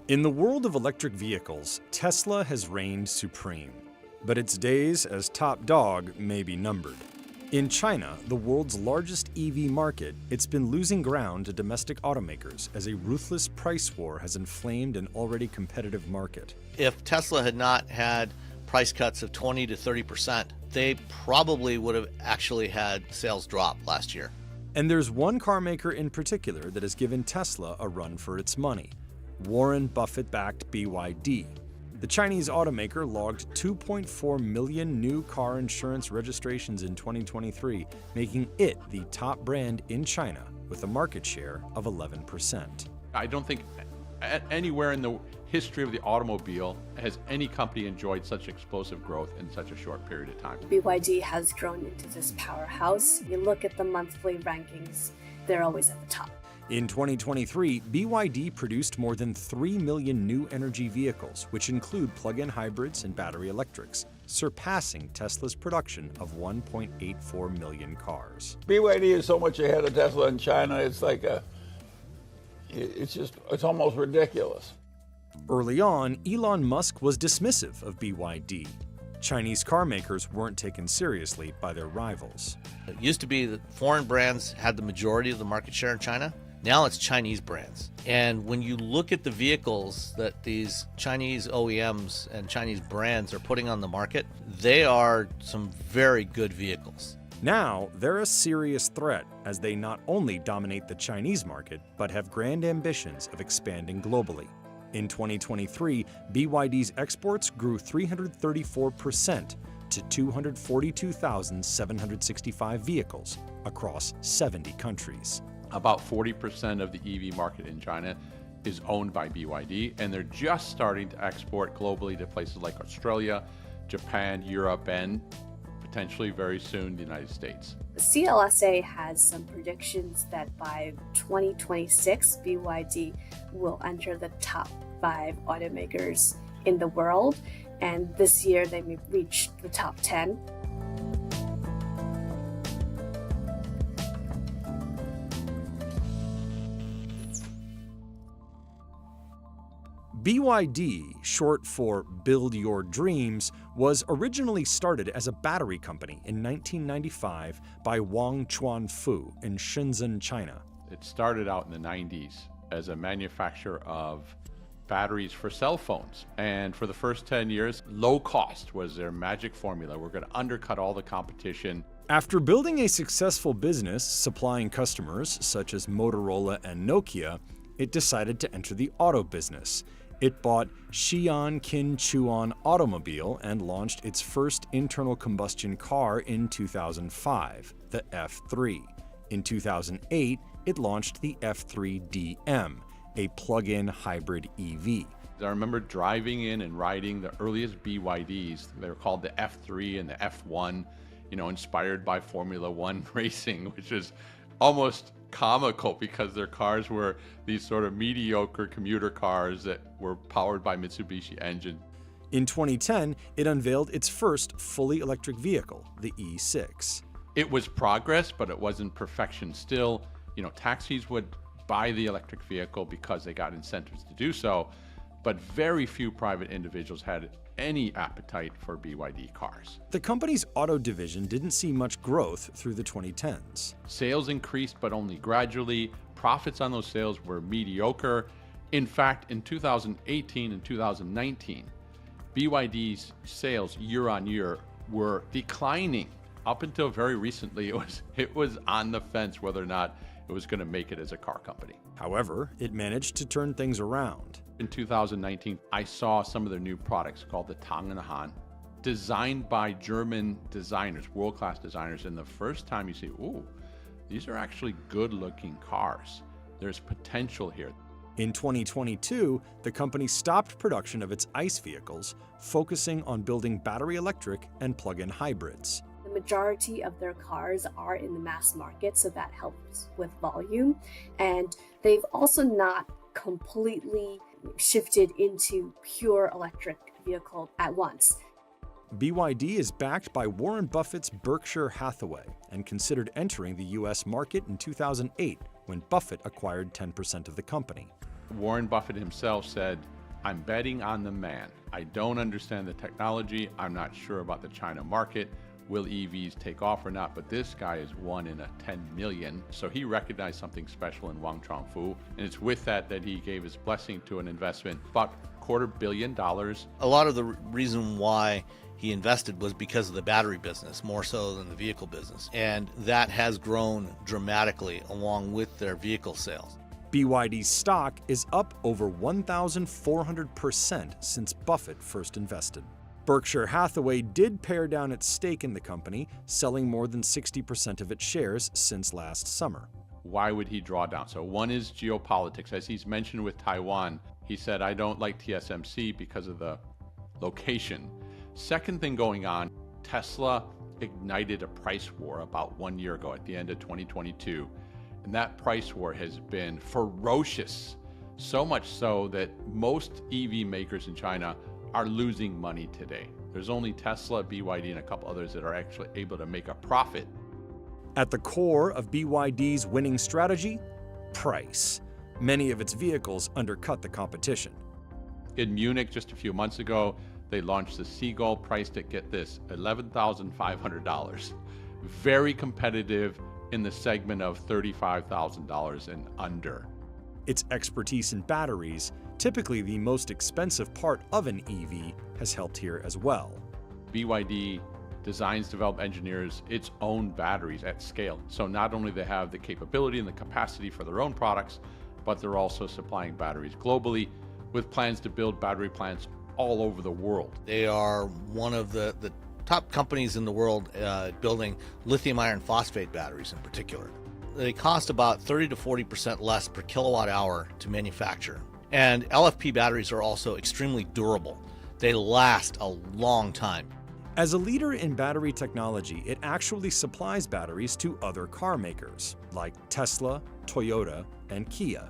In the world of electric vehicles, Tesla has reigned supreme, but its days as top dog may be numbered. In China, the world's largest EV market, it's been losing ground to domestic automakers as a ruthless price war has inflamed an already competitive market. If Tesla had not had price cuts of 20 to 30%, they probably would have actually had sales drop last year. And there's one car maker in particular that has given Tesla a run for its money: Warren Buffett-backed BYD. The Chinese automaker logged 2.4 million new car insurance registrations in 2023, making it the top brand in China with a market share of 11%. I don't think anywhere in the history of the automobile has any company enjoyed such explosive growth in such a short period of time. BYD has grown into this powerhouse. You look at the monthly rankings, they're always at the top. In 2023, BYD produced more than 3 million new energy vehicles, which include plug-in hybrids and battery electrics, surpassing Tesla's production of 1.84 million cars. BYD is so much ahead of Tesla in China, it's almost ridiculous. Early on, Elon Musk was dismissive of BYD. Chinese car makers weren't taken seriously by their rivals. It used to be that foreign brands had the majority of the market share in China. Now it's Chinese brands. And when you look at the vehicles that these Chinese OEMs and Chinese brands are putting on the market, they are some very good vehicles. Now, they're a serious threat as they not only dominate the Chinese market, but have grand ambitions of expanding globally. In 2023, BYD's exports grew 334% to 242,765 vehicles across 70 countries. About 40% of the EV market in China is owned by BYD, and they're just starting to export globally to places like Australia, Japan, Europe, and potentially very soon the United States. The CLSA has some predictions that by 2026, BYD will enter the top 5 automakers in the world, and this year they may reach the top 10. BYD, short for Build Your Dreams, was originally started as a battery company in 1995 by Wang Chuanfu in Shenzhen, China. It started out in the 90s as a manufacturer of batteries for cell phones. And for the first 10 years, low cost was their magic formula. We're going to undercut all the competition. After building a successful business supplying customers such as Motorola and Nokia, it decided to enter the auto business. It bought Xi'an Qin Chuan Automobile and launched its first internal combustion car in 2005, the F3. In 2008, it launched the F3DM, a plug-in hybrid EV. I remember driving in and riding the earliest BYDs. They were called the F3 and the F1, inspired by Formula One racing, which is almost comical because their cars were these sort of mediocre commuter cars that were powered by Mitsubishi engine. In 2010, it unveiled its first fully electric vehicle, the E6. It was progress, but it wasn't perfection still. Taxis would buy the electric vehicle because they got incentives to do so, but very few private individuals had any appetite for BYD cars. The company's auto division didn't see much growth through the 2010s. Sales increased, but only gradually. Profits on those sales were mediocre. In fact, in 2018 and 2019, BYD's sales year on year were declining. Up until very recently, it was on the fence whether or not it was going to make it as a car company. However, it managed to turn things around. In 2019, I saw some of their new products called the Tang and Han, designed by German designers, world-class designers. And the first time you see, ooh, these are actually good-looking cars. There's potential here. In 2022, the company stopped production of its ICE vehicles, focusing on building battery electric and plug-in hybrids. The majority of their cars are in the mass market, so that helps with volume. And they've also not completely shifted into pure electric vehicle at once. BYD is backed by Warren Buffett's Berkshire Hathaway and considered entering the U.S. market in 2008 when Buffett acquired 10% of the company. Warren Buffett himself said I'm betting on the man. I don't understand the technology. I'm not sure about the China market. Will EVs take off or not? But this guy is 1 in 10 million. So he recognized something special in Wang Chongfu. And it's with that he gave his blessing to an investment, about $250 million. A lot of the reason why he invested was because of the battery business, more so than the vehicle business. And that has grown dramatically along with their vehicle sales. BYD's stock is up over 1,400% since Buffett first invested. Berkshire Hathaway did pare down its stake in the company, selling more than 60% of its shares since last summer. Why would he draw down? So one is geopolitics. As he's mentioned with Taiwan, he said, I don't like TSMC because of the location. Second thing going on, Tesla ignited a price war about 1 year ago at the end of 2022. And that price war has been ferocious, so much so that most EV makers in China are losing money today. There's only Tesla, BYD, and a couple others that are actually able to make a profit. At the core of BYD's winning strategy, price. Many of its vehicles undercut the competition. In Munich just a few months ago, they launched the Seagull, priced at, get this, $11,500. Very competitive in the segment of $35,000 and under. Its expertise in batteries, typically the most expensive part of an EV, has helped here as well. BYD designs, develops, engineers its own batteries at scale. So not only they have the capability and the capacity for their own products, but they're also supplying batteries globally with plans to build battery plants all over the world. They are one of the top companies in the world building lithium iron phosphate batteries in particular. They cost about 30 to 40% less per kilowatt hour to manufacture. And LFP batteries are also extremely durable. They last a long time. As a leader in battery technology, it actually supplies batteries to other car makers, like Tesla, Toyota, and Kia.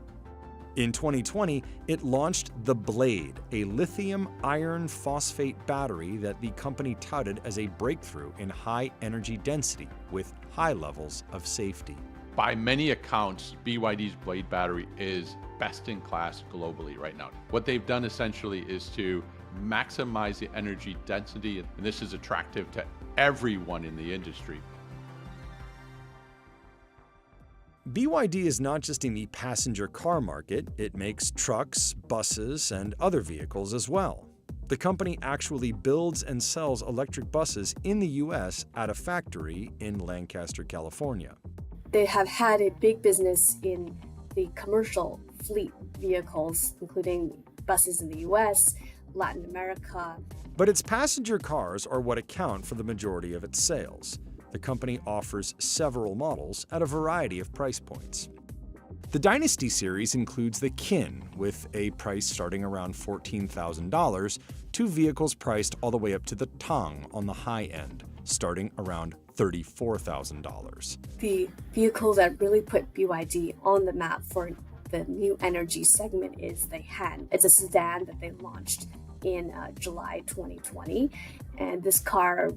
In 2020, it launched the Blade, a lithium iron phosphate battery that the company touted as a breakthrough in high energy density with high levels of safety. By many accounts, BYD's Blade battery is best in class globally right now. What they've done essentially is to maximize the energy density, and this is attractive to everyone in the industry. BYD is not just in the passenger car market, it makes trucks, buses, and other vehicles as well. The company actually builds and sells electric buses in the US at a factory in Lancaster, California. They have had a big business in the commercial fleet vehicles, including buses in the US, Latin America. But its passenger cars are what account for the majority of its sales. The company offers several models at a variety of price points. The Dynasty series includes the Kin, with a price starting around $14,000, to vehicles priced all the way up to the Tang on the high end, starting around $34,000. The vehicle that really put BYD on the map for the new energy segment is the Han. It's a sedan that they launched in July 2020, and this car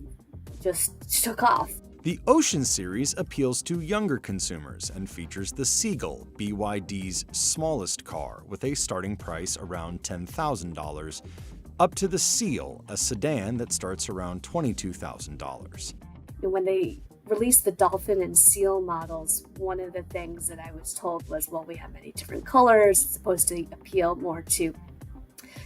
just took off. The Ocean series appeals to younger consumers and features the Seagull, BYD's smallest car, with a starting price around $10,000, up to the Seal, a sedan that starts around $22,000. When they released the Dolphin and Seal models, one of the things that I was told was, well, we have many different colors. It's supposed to appeal more to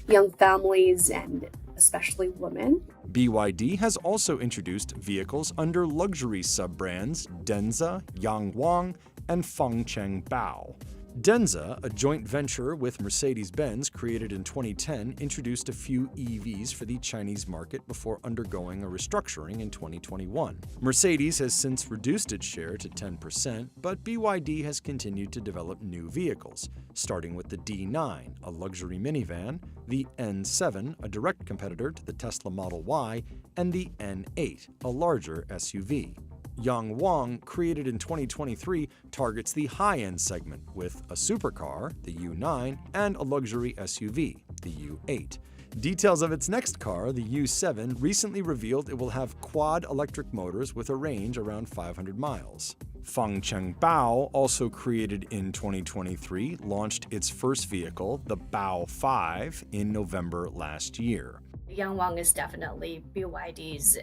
young families and especially women. BYD has also introduced vehicles under luxury sub-brands Denza, Yangwang, and Fengcheng Bao. Denza, a joint venture with Mercedes-Benz created in 2010, introduced a few EVs for the Chinese market before undergoing a restructuring in 2021. Mercedes has since reduced its share to 10%, but BYD has continued to develop new vehicles, starting with the D9, a luxury minivan, the N7, a direct competitor to the Tesla Model Y, and the N8, a larger SUV. Yangwang, created in 2023, targets the high-end segment with a supercar, the U9, and a luxury SUV, the U8. Details of its next car, the U7, recently revealed it will have quad electric motors with a range around 500 miles. Fangcheng Bao, also created in 2023, launched its first vehicle, the Bao 5, in November last year. Yangwang is definitely BYD's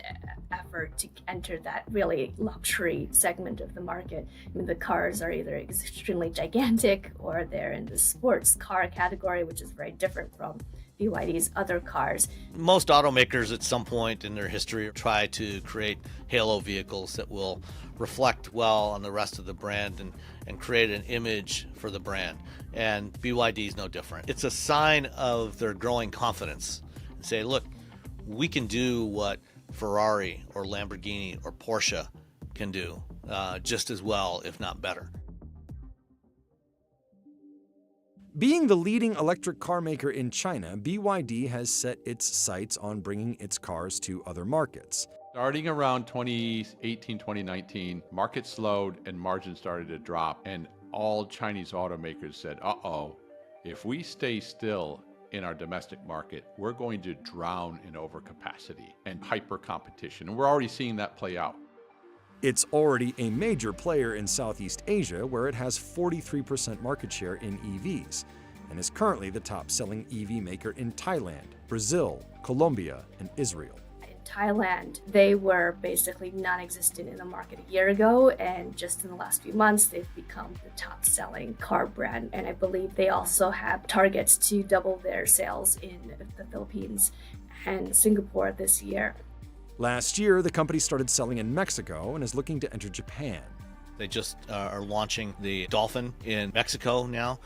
effort to enter that really luxury segment of the market. I mean, the cars are either extremely gigantic or they're in the sports car category, which is very different from BYD's other cars. Most automakers at some point in their history try to create halo vehicles that will reflect well on the rest of the brand and create an image for the brand. And BYD is no different. It's a sign of their growing confidence. Say, look, we can do what Ferrari or Lamborghini or Porsche can do just as well, if not better. Being the leading electric car maker in China, BYD has set its sights on bringing its cars to other markets. Starting around 2018, 2019, market slowed and margins started to drop, and all Chinese automakers said, uh-oh, if we stay still in our domestic market, we're going to drown in overcapacity and hyper competition. And we're already seeing that play out. It's already a major player in Southeast Asia, where it has 43% market share in EVs, and is currently the top-selling EV maker in Thailand, Brazil, Colombia, and Israel. In Thailand, they were basically non-existent in the market a year ago, and just in the last few months, they've become the top-selling car brand. And I believe they also have targets to double their sales in the Philippines and Singapore this year. Last year, the company started selling in Mexico and is looking to enter Japan. They just are launching the Dolphin in Mexico now,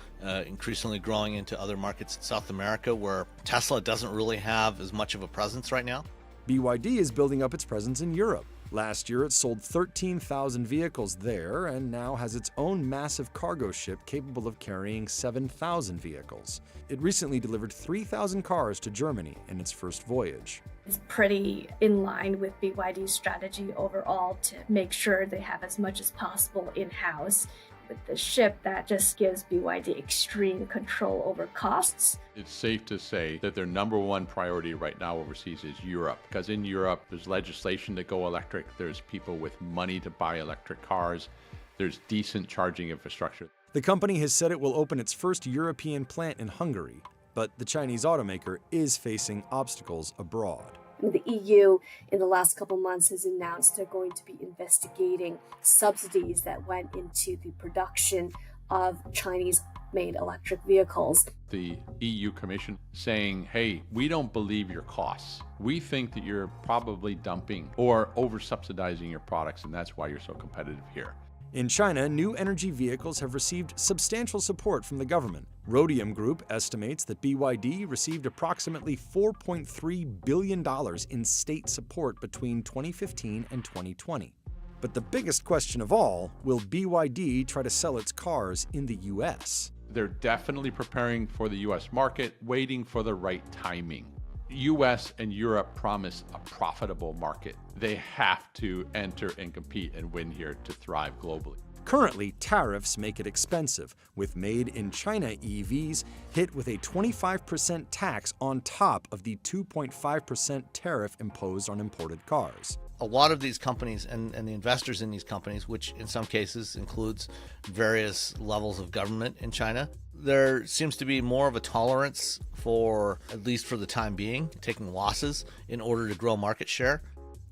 increasingly growing into other markets in South America where Tesla doesn't really have as much of a presence right now. BYD is building up its presence in Europe. Last year, it sold 13,000 vehicles there and now has its own massive cargo ship capable of carrying 7,000 vehicles. It recently delivered 3,000 cars to Germany in its first voyage. It's pretty in line with BYD's strategy overall to make sure they have as much as possible in-house. With the ship, that just gives BYD extreme control over costs. It's safe to say that their number one priority right now overseas is Europe, because in Europe, there's legislation to go electric, there's people with money to buy electric cars, there's decent charging infrastructure. The company has said it will open its first European plant in Hungary, but the Chinese automaker is facing obstacles abroad. The EU, in the last couple months, has announced they're going to be investigating subsidies that went into the production of Chinese-made electric vehicles. The EU Commission saying, hey, we don't believe your costs. We think that you're probably dumping or over-subsidizing your products, and that's why you're so competitive here. In China, new energy vehicles have received substantial support from the government. Rhodium Group estimates that BYD received approximately $4.3 billion in state support between 2015 and 2020. But the biggest question of all, will BYD try to sell its cars in the US? They're definitely preparing for the US market, waiting for the right timing. US and Europe promise a profitable market. They have to enter and compete and win here to thrive globally. Currently, tariffs make it expensive, with made-in-China EVs hit with a 25% tax on top of the 2.5% tariff imposed on imported cars. A lot of these companies and the investors in these companies, which in some cases includes various levels of government in China, there seems to be more of a tolerance for, at least for the time being, taking losses in order to grow market share.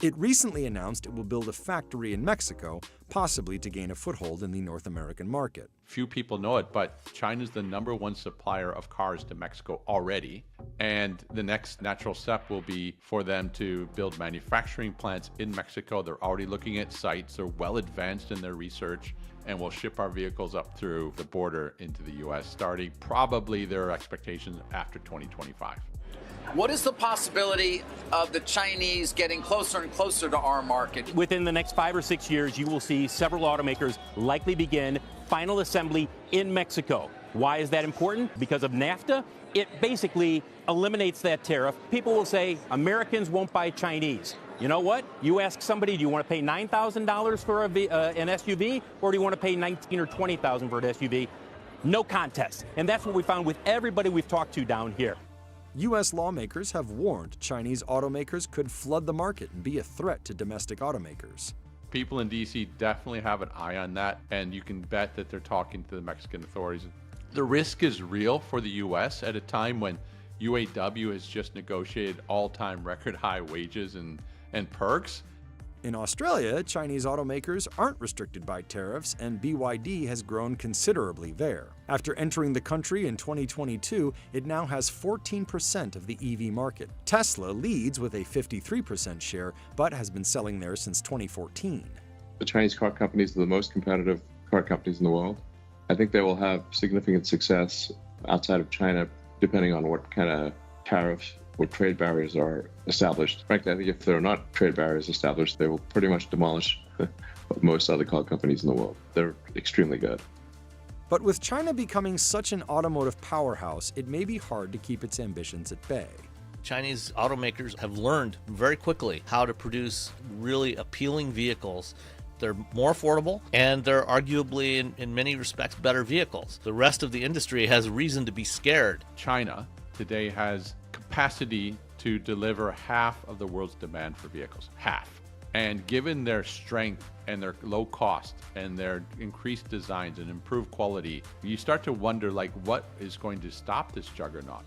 It recently announced it will build a factory in Mexico, possibly to gain a foothold in the North American market. Few people know it, but China's the #1 supplier of cars to Mexico already. And the next natural step will be for them to build manufacturing plants in Mexico. They're already looking at sites. They're well advanced in their research, and will ship our vehicles up through the border into the US, starting probably their expectations after 2025. What is the possibility of the Chinese getting closer and closer to our market? Within the next 5 or 6 years, you will see several automakers likely begin final assembly in Mexico. Why is that important? Because of NAFTA, it basically eliminates that tariff. People will say Americans won't buy Chinese. You know what? You ask somebody, do you want to pay $9,000 for an SUV, or do you want to pay $19,000 or $20,000 for an SUV? No contest. And that's what we found with everybody we've talked to down here. U.S. lawmakers have warned Chinese automakers could flood the market and be a threat to domestic automakers. People in DC definitely have an eye on that, and you can bet that they're talking to the Mexican authorities. The risk is real for the U.S. at a time when UAW has just negotiated all-time record high wages and perks. In Australia, Chinese automakers aren't restricted by tariffs, and BYD has grown considerably there. After entering the country in 2022, it now has 14% of the EV market. Tesla leads with a 53% share, but has been selling there since 2014. The Chinese car companies are the most competitive car companies in the world. I think they will have significant success outside of China, depending on what kind of tariffs or trade barriers are established. Frankly, I think if there are not trade barriers established, they will pretty much demolish most other car companies in the world. They're extremely good. But with China becoming such an automotive powerhouse, it may be hard to keep its ambitions at bay. Chinese automakers have learned very quickly how to produce really appealing vehicles. They're more affordable, and they're arguably, in many respects, better vehicles. The rest of the industry has reason to be scared. China today has capacity to deliver half of the world's demand for vehicles. Half. And given their strength and their low cost and their increased designs and improved quality, you start to wonder, like, what is going to stop this juggernaut?